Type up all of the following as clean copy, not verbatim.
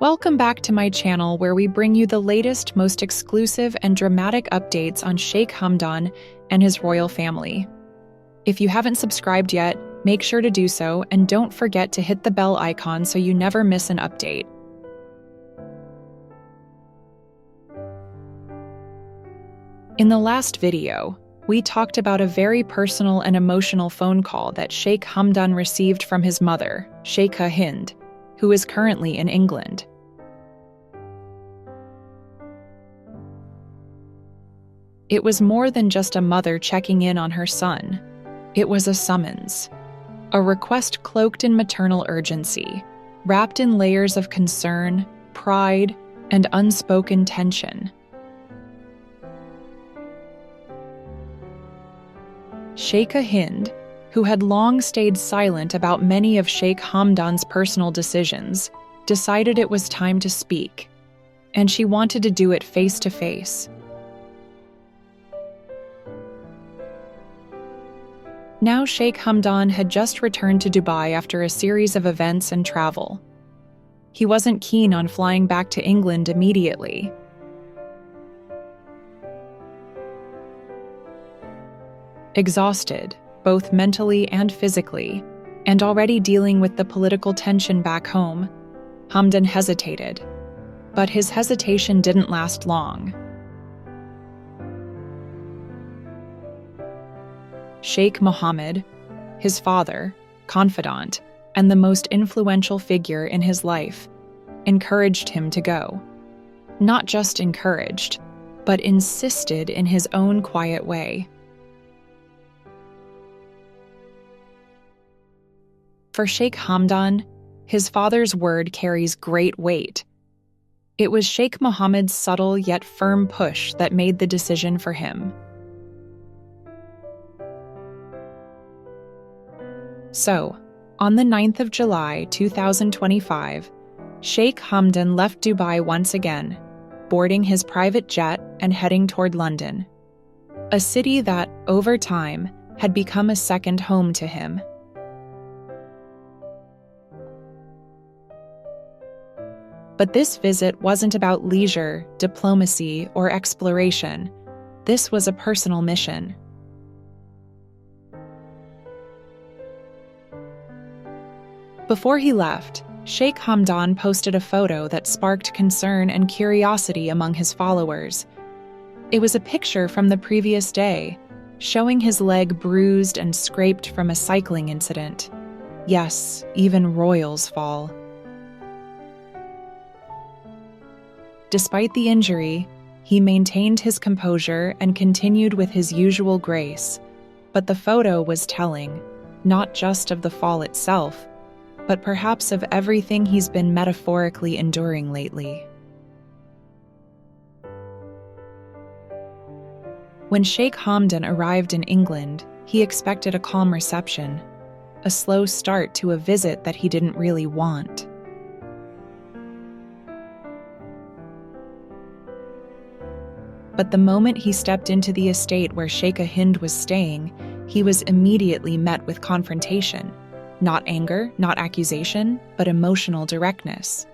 Welcome back to my channel where we bring you the latest, most exclusive and dramatic updates on Sheikh Hamdan and his royal family. If you haven't subscribed yet, make sure to do so and don't forget to hit the bell icon so you never miss an update. In the last video, we talked about a very personal and emotional phone call that Sheikh Hamdan received from his mother, Sheikha Hind, who is currently in England. It was more than just a mother checking in on her son. It was a summons, a request cloaked in maternal urgency, wrapped in layers of concern, pride, and unspoken tension. Sheikha Hind, who had long stayed silent about many of Sheikh Hamdan's personal decisions, decided it was time to speak, and she wanted to do it face to face. Now Sheikh Hamdan had just returned to Dubai after a series of events and travel. He wasn't keen on flying back to England immediately. Exhausted, both mentally and physically, and already dealing with the political tension back home, Hamdan hesitated. But his hesitation didn't last long. Sheikh Muhammad, his father, confidant, and the most influential figure in his life, encouraged him to go. Not just encouraged, but insisted in his own quiet way. For Sheikh Hamdan, his father's word carries great weight. It was Sheikh Muhammad's subtle yet firm push that made the decision for him. So, on the 9th of July 2025, Sheikh Hamdan left Dubai once again, boarding his private jet and heading toward London, a city that, over time, had become a second home to him. But this visit wasn't about leisure, diplomacy, or exploration. This was a personal mission. Before he left, Sheikh Hamdan posted a photo that sparked concern and curiosity among his followers. It was a picture from the previous day, showing his leg bruised and scraped from a cycling incident. Yes, even royals fall. Despite the injury, he maintained his composure and continued with his usual grace. But the photo was telling, not just of the fall itself, but perhaps of everything he's been metaphorically enduring lately. When Sheikh Hamdan arrived in England, he expected a calm reception, a slow start to a visit that he didn't really want. But the moment he stepped into the estate where Sheikha Hind was staying, he was immediately met with confrontation. Not anger, not accusation, but emotional directness.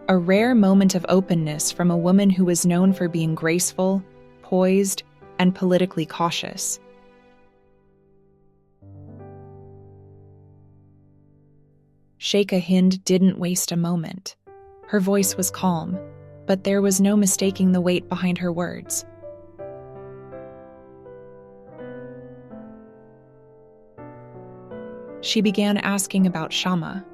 A rare moment of openness from a woman who was known for being graceful, poised, and politically cautious. Sheikha Hind didn't waste a moment. Her voice was calm, but there was no mistaking the weight behind her words. She began asking about Shama,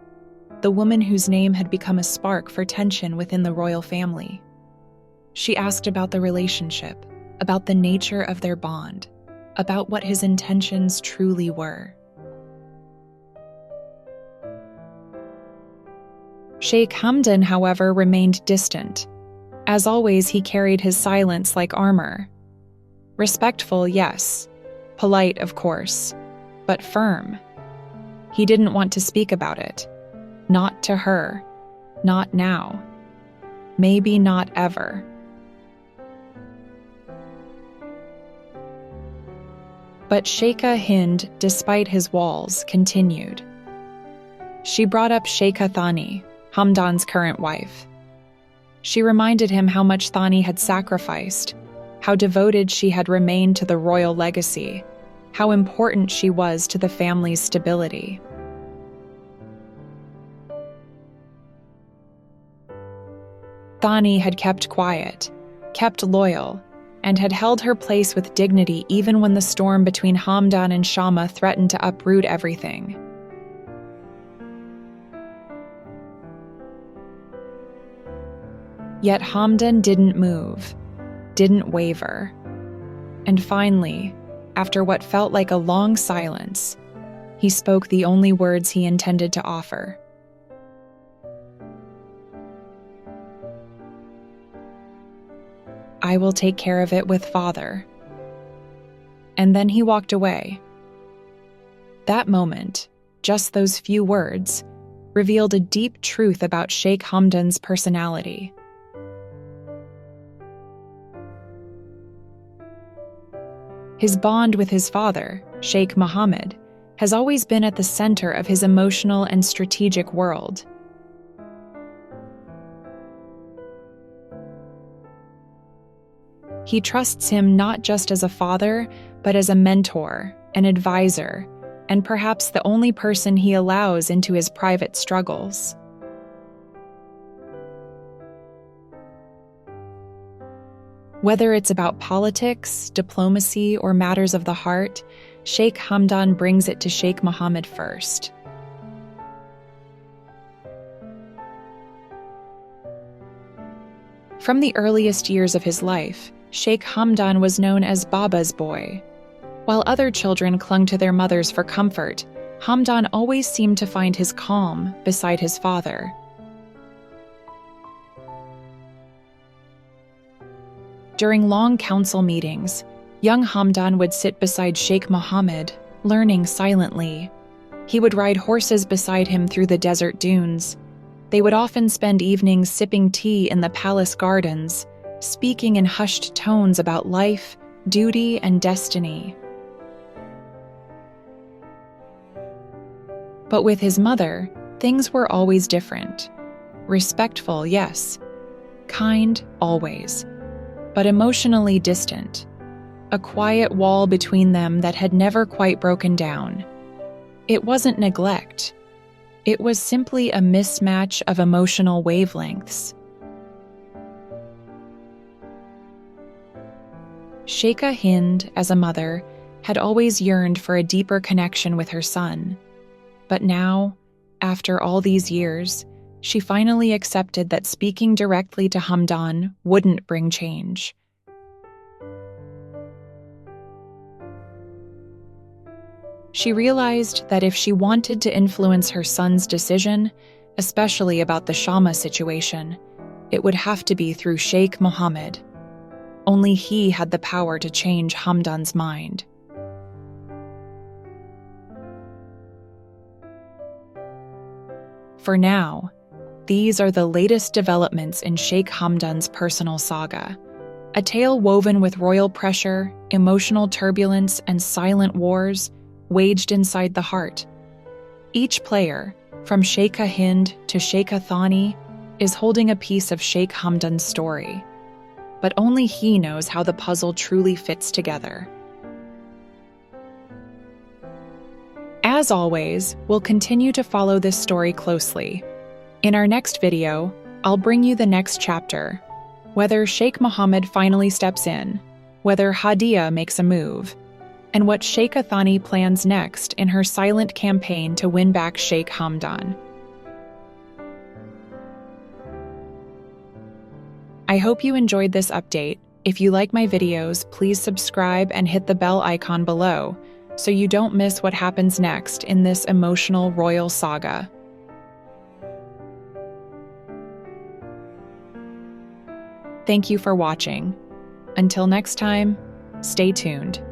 the woman whose name had become a spark for tension within the royal family. She asked about the relationship, about the nature of their bond, about what his intentions truly were. Sheikh Hamdan, however, remained distant. As always, he carried his silence like armor. Respectful, yes. Polite, of course. But firm. He didn't want to speak about it. Not to her. Not now. Maybe not ever. But Sheikha Hind, despite his walls, continued. She brought up Sheikha Thani, Hamdan's current wife. She reminded him how much Thani had sacrificed, how devoted she had remained to the royal legacy, how important she was to the family's stability. Thani had kept quiet, kept loyal, and had held her place with dignity even when the storm between Hamdan and Shama threatened to uproot everything. Yet Hamdan didn't move, didn't waver. And finally, after what felt like a long silence, he spoke the only words he intended to offer. I will take care of it with Father. And then he walked away. That moment, just those few words, revealed a deep truth about Sheikh Hamdan's personality. His bond with his father, Sheikh Muhammad, has always been at the center of his emotional and strategic world. He trusts him not just as a father, but as a mentor, an advisor, and perhaps the only person he allows into his private struggles. Whether it's about politics, diplomacy, or matters of the heart, Sheikh Hamdan brings it to Sheikh Muhammad first. From the earliest years of his life, Sheikh Hamdan was known as Baba's boy. While other children clung to their mothers for comfort, Hamdan always seemed to find his calm beside his father. During long council meetings, young Hamdan would sit beside Sheikh Muhammad, learning silently. He would ride horses beside him through the desert dunes. They would often spend evenings sipping tea in the palace gardens, speaking in hushed tones about life, duty, and destiny. But with his mother, things were always different. Respectful, yes. Kind, always. But emotionally distant. A quiet wall between them that had never quite broken down. It wasn't neglect. It was simply a mismatch of emotional wavelengths. Sheikha Hind, as a mother, had always yearned for a deeper connection with her son. But now, after all these years, she finally accepted that speaking directly to Hamdan wouldn't bring change. She realized that if she wanted to influence her son's decision, especially about the Shama situation, it would have to be through Sheikh Muhammad. Only he had the power to change Hamdan's mind. For now, these are the latest developments in Sheikh Hamdan's personal saga, a tale woven with royal pressure, emotional turbulence, and silent wars waged inside the heart. Each player, from Sheikha Hind to Sheikha Thani, is holding a piece of Sheikh Hamdan's story. But only he knows how the puzzle truly fits together. As always, we'll continue to follow this story closely. In our next video, I'll bring you the next chapter, whether Sheikh Muhammad finally steps in, whether Hadia makes a move, and what Sheikha Thani plans next in her silent campaign to win back Sheikh Hamdan. I hope you enjoyed this update. If you like my videos, please subscribe and hit the bell icon below so you don't miss what happens next in this emotional royal saga. Thank you for watching. Until next time, stay tuned.